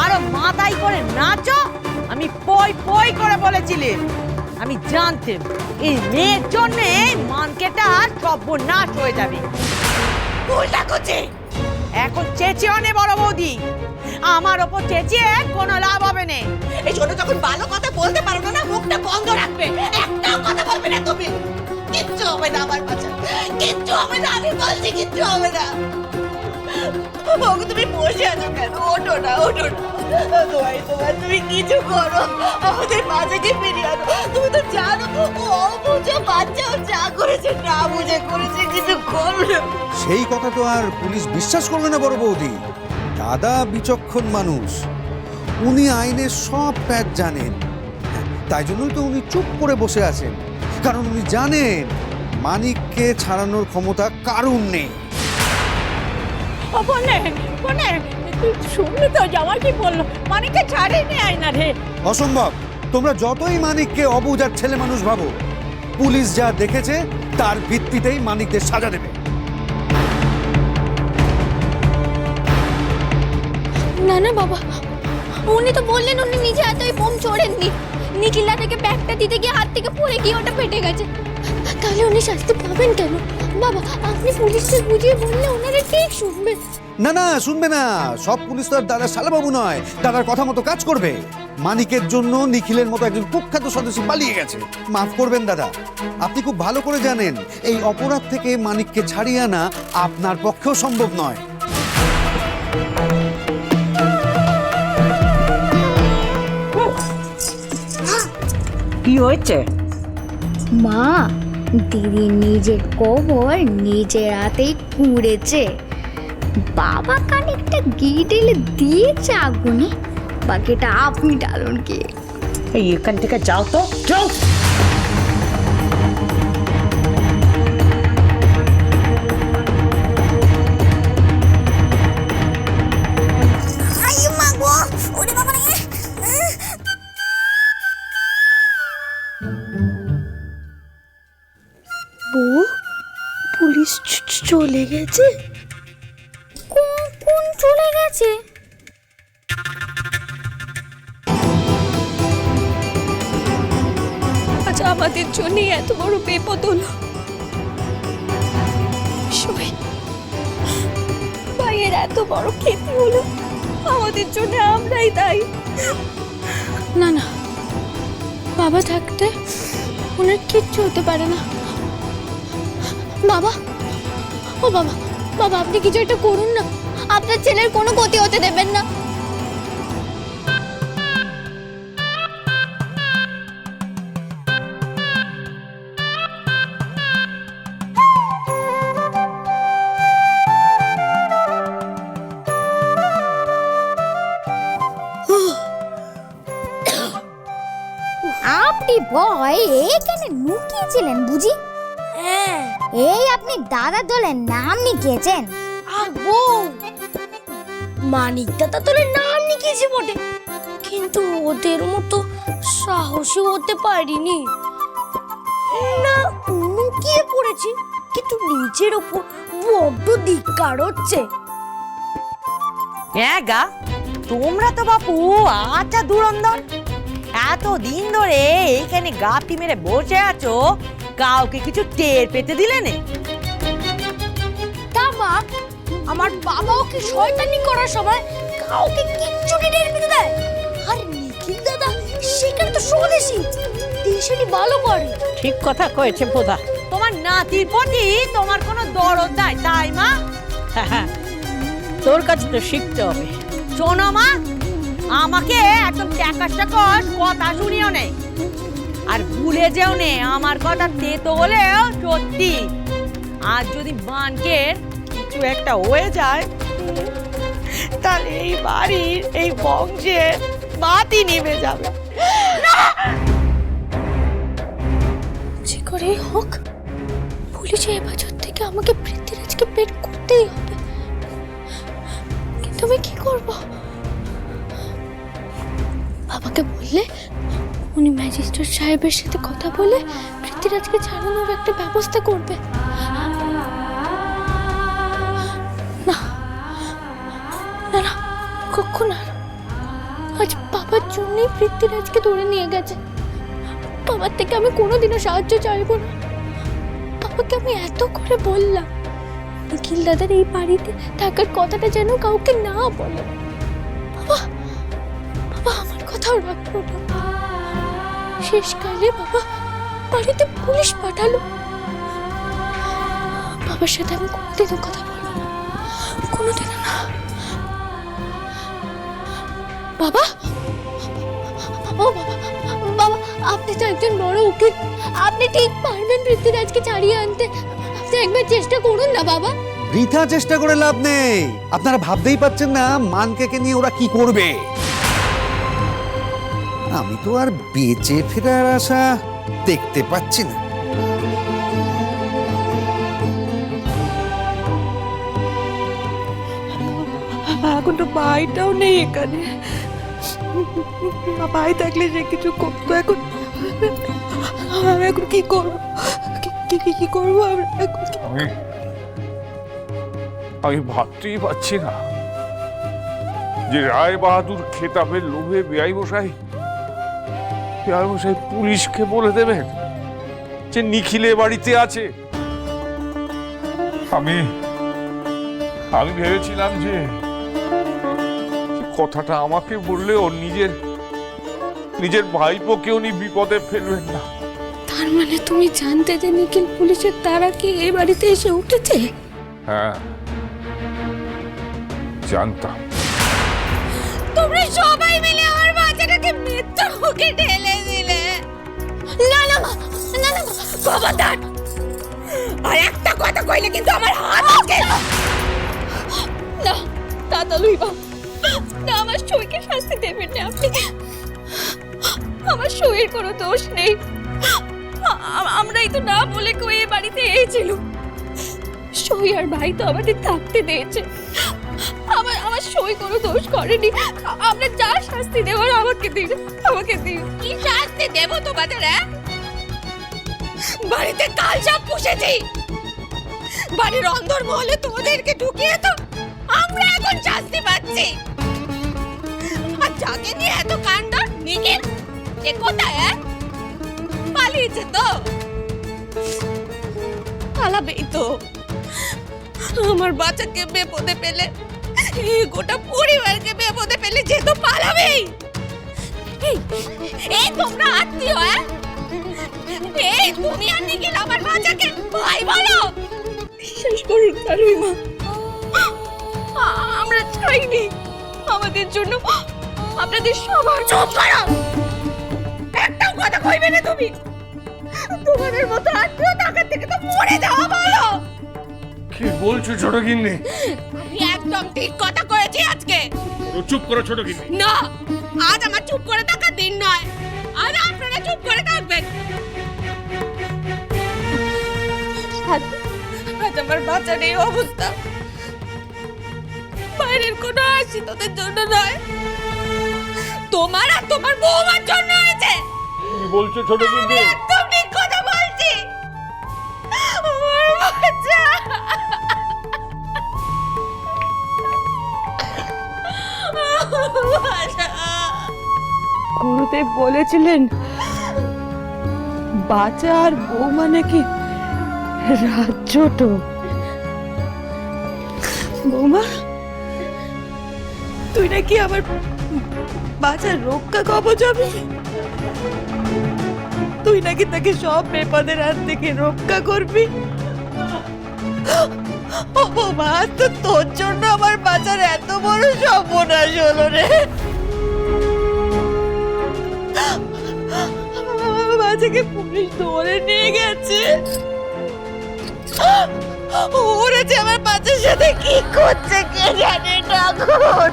আরো মাথায় করে নাচো। আমি পই পই করে বলেছিলাম, আমি জানতাম এই মেয়ের জন্য মানকেটা সর্বনাশ হয়ে যাবে। উল্টা করছে এখন চেঁচিয়ে অনেক বড় বৌদি, আমার ওপর চেঁচিয়ে কোনো লাভ হবে না। এই ছোট যখন ভালো কথা বলতে পারো না, মুখটা বন্ধ রাখবে, একটাও কথা বলবে না তুমি। কিচ্ছু হবে না আমার বাচ্চা, কিচ্ছু হবে না, আমি বলছি কিচ্ছু হবে না। ওকে তুমি বসে আছো কেন? ওঠো না, ওঠো না, তোমার তুমি কিছু করো, আমাদের বাচ্চাকে ফিরিয়ে আনো। তুমি তো জানো ও অবুঝে বাচ্চা, ও যা করেছে না বুঝে করেছে, কিছু করবে। সেই কথা তো আর পুলিশ বিশ্বাস করবে না বড় বৌদি। দাদা বিচক্ষণ মানুষ, উনি আইনের সব প্যাচ জানেন, তাই জন্যই তো উনি চুপ করে বসে আছেন। কারণ উনি জানেন মানিককে ছাড়ানোর ক্ষমতা কারুর নেই। তুই শুনলি তো জামাই কি বললো? মানিককে ছাড়িয়ে আয় না রে। অসম্ভব। তোমরা যতই মানিককে অবুঝ আর ছেলে মানুষ ভাবো, পুলিশ যা দেখেছে তার ভিত্তিতেই মানিকদের সাজা দেবে। না না বাবা, উনি তো বললেন উনি নিজে এতই বোম ছোড়েননি। নিখিলা থেকে ব্যাগটা দিতে গিয়ে হাত থেকে পড়ে গিয়ে ওটা ফেটে গেছে। তাহলে উনি শাস্তি পাবেন কেন? বাবা আপনি পুলিশকে বুঝিয়ে বললে ওনারা ঠিক শুনবে। না না, শুনবে না। সব পুলিশ তো আর দাদার শালাবাবু নয়, দাদার কথা মতো কাজ করবে। মানিকের জন্য নিখিলের মতো একজন কুখ্যাত সদস্য পালিয়ে গেছে। মাফ করবেন দাদা, আপনি খুব ভালো করে জানেন এই অপরাধ থেকে মানিককে ছাড়িয়ে আনা আপনার পক্ষেও সম্ভব নয়। কি হয়েছে মা? দিদি নিজের কবর নিজের হাতেই কুড়েছে। বাবা খানিকটা ঘি ঢেলে দিয়েছে আগুনে, বাকিটা আপনি ডালুন কি। এই এখান থেকে যাও তো, যাও। বউ, পুলিশ চলে গেছে? কোন চলে গেছে? আজ আমাদের জন্য এত বড় বিপদ হলো। ভাইয়ের এত বড় ক্ষতি হলো, আমাদের জন্য আমরাই দায়ী। না না, বাবা থাকতে ওনার কিচ্ছু হতে পারে না। বাবা, ও বাবা, বাবা আপনি কিছু একটা করুন না, আপনার ছেলের কোনো ক্ষতি হতে দেবেন না। আপনি ভয় এখানে লুকিয়েছিলেন বুঝি? এই আপনি দাদা দলের নাম লিখিয়েছেন? মানিক দাদা দলের নাম লিখিয়েছি বটে, কিন্তু ওদের মতো সাহসী হতে পারিনি। না লুকিয়ে পড়েছি, কিন্তু নিজের ওপর বড্ড ধিক্কার হচ্ছে। হ্যাঁ গা, তোমরা তো বাপু আচ্ছা দুরন্দর। এতদিন ধরে এইখানে গাপটি মেরে বসে আছো, কাউকে কিছু টের পেতে দিলে না? তা মা, আমার বাবাও কি শয়তানি করার সময় কাউকে কিচ্ছু টের পেতে দেয়? আর নিখিল দাদা সেখানে তো স্বদেশী, দেশেরই ভালো করে। ঠিক কথা কয়েছে বোধা। তোমার নাতির প্রতি তোমার কোনো দরদ নাই, তাই মা? তোর কাছে তো শিখতে হবে। শোনো মা, আমাকে একদম ট্যাকাস ট্যাকাস কথা শুনিও নেই, আর ভুলে যেও নে আমার কথা তেতো হলেও সত্যি। আর যদি বানকের কিছু একটা হয়ে যায়, তাহলে এই বাড়ির এই বংশের বাতি নিভে যাবে। যে করেই হোক পুলিশের হেফাজত থেকে আমাকে পৃথ্বীরাজকে বের করতেই হবে। কিন্তু আমি কি করব? বাবাকে বললে উনি ম্যাজিস্ট্রেট সাহেবের সাথে কথা বলে পৃথ্বীরাজকে ছাড়ানোর একটা ব্যবস্থা করবে। না না না, কখন আর আজ বাবার জন্যই পৃথ্বীরাজকে ধরে নিয়ে গেছে। বাবার থেকে আমি কোনোদিনও সাহায্য চাইবো না। বাবাকে আমি এত করে বললাম নিখিল দাদার এই বাড়িতে থাকার কথাটা যেন কাউকে না বলে। বাবা বাবা আমার কথাও রাখলো না। শেষকালে বাবা বাড়িতে পুলিশ পাঠালো। বাবার সাথে আমি কোনোদিনও কথা বলবো না, কোনোদিনও না। বাবা, ও বাবা, বাবা আপনি তো একজন বড় উকিল, আপনি ঠিক পারবেন পৃথ্বীরাজকে ছাড়িয়ে আনতে। আপনি একবার চেষ্টা করুন না বাবা। বৃথা চেষ্টা করে লাভ নেই। আপনারা ভাবতেই পাচ্ছেন না মানকে নিয়ে ওরা কি করবে। আমি তো আর বেঁচে ফেরার আশা দেখতে পাচ্ছি না। এখন তো ভাইটাও নেই এখানে। ভাই থাকলে যে কিছু করতো। এখন আমি এখন কি করবো? কি করবো আমরা এখন? আমি ভাবতেই পারছি না যে রায় বাহাদুর খেতাবের লোভে বেআই মশাই পুলিশকে বলে দেবেন যে নিখিলে বাড়িতে আছে। আমি ভেবেছিলাম যে কথাটা আমাকে বললে ওর নিজের ভাইপোকে উনি বিপদে ফেলবেন না। তার মানে তুমি জানতে যে নিখিল পুলিশের তারা কি এই বাড়িতে এসে উঠেছে? হ্যাঁ, জানতাম। তোমরা সবাই মিলে আমার বাচ্চাটাকে মৃত্যুর মুখে ঠেলে দিলে। না না মা, না না মা, খবরদার। আর একটা কথা কইলে কিন্তু আমার হাত আছে। না তাতালুই বাবা, না আমার সইকে শাস্তি দেবেন না আপনি। আমার সইয়ের কোনো দোষ নেই। আমরাই তো না বলে কই এই বাড়িতে এসেছিল। সই আর ভাই তো আমাদের থাকতে দিয়েছে। আমার সই কোনো দোষ করেনি। আমরা যা শাস্তি দেওয়ার আমাকে দিন, আমাকে দিন। কি শাস্তি দেব তোমাদের? বাড়িতে কাল সব পুষেছি, বাড়ির অন্দর মহলে তোমাদেরকে ঢুকিয়ে তো আমরা এখন শাস্তি পাচ্ছি। আর যাকে নিয়ে এত কাণ্ড নিখিল, এ কোথায়? পালিয়েছে তো? পালাবেই তো। আমার বাচ্চাকে বিপদে পেলে, গোটা পরিবারকে বিপদে পেলে যে তো পালাবেই। এই তোমরা আত্মীয়? এই তুমি আর নিখিল আমার বাচ্চাকে ভাই বলো? বিশ্বাস করুন তারুই মা, আমরা চাইনি আমাদের জন্য আপনাদের সবার। চুপ করো, একটাও কথা কইবে না তুমি। তোমাদের মতো আত্মীয় টাকা থেকে তো মরে যাওয়া ভালো। কি বলছো ছোট গিন্নি? আমি একদম ঠিক কথা করেছি আজকে। চুপ করো ছোট গিন্নি। না, আজ আমার চুপ করে থাকার দিন নয়। আজ আপনারা চুপ করে থাকবেন। আজ আমার বাচ্চার এই অবস্থা বাইরের কোনো হাসি তোদের জন্য নয়, তোমার আর তোমার বৌমার জন্য হয়েছে। কি বলছো ছোট গিন্নি? একদম ঠিক কথা বলছি। আমার বাচ্চা, গুরুদেব বলেছিলেন বাচ্চা আর বৌমা নাকি রাজ্যটো। বৌমা, তুই নাকি আমার বাচ্চার রক্ষা কবচ হবি। তুই নাকি তাকে সব বিপদের হাত থেকে রক্ষা করবি। ও বৌমা, তো তোর জন্য আমার বাচ্চার এত বড় সর্বনাশ হলো রে। বাচ্চাকে পুলিশ ধরে নিয়ে গেছে। ওরা যে আমার বাচ্চার সাথে কি করছে কে জানে। ঠাকুর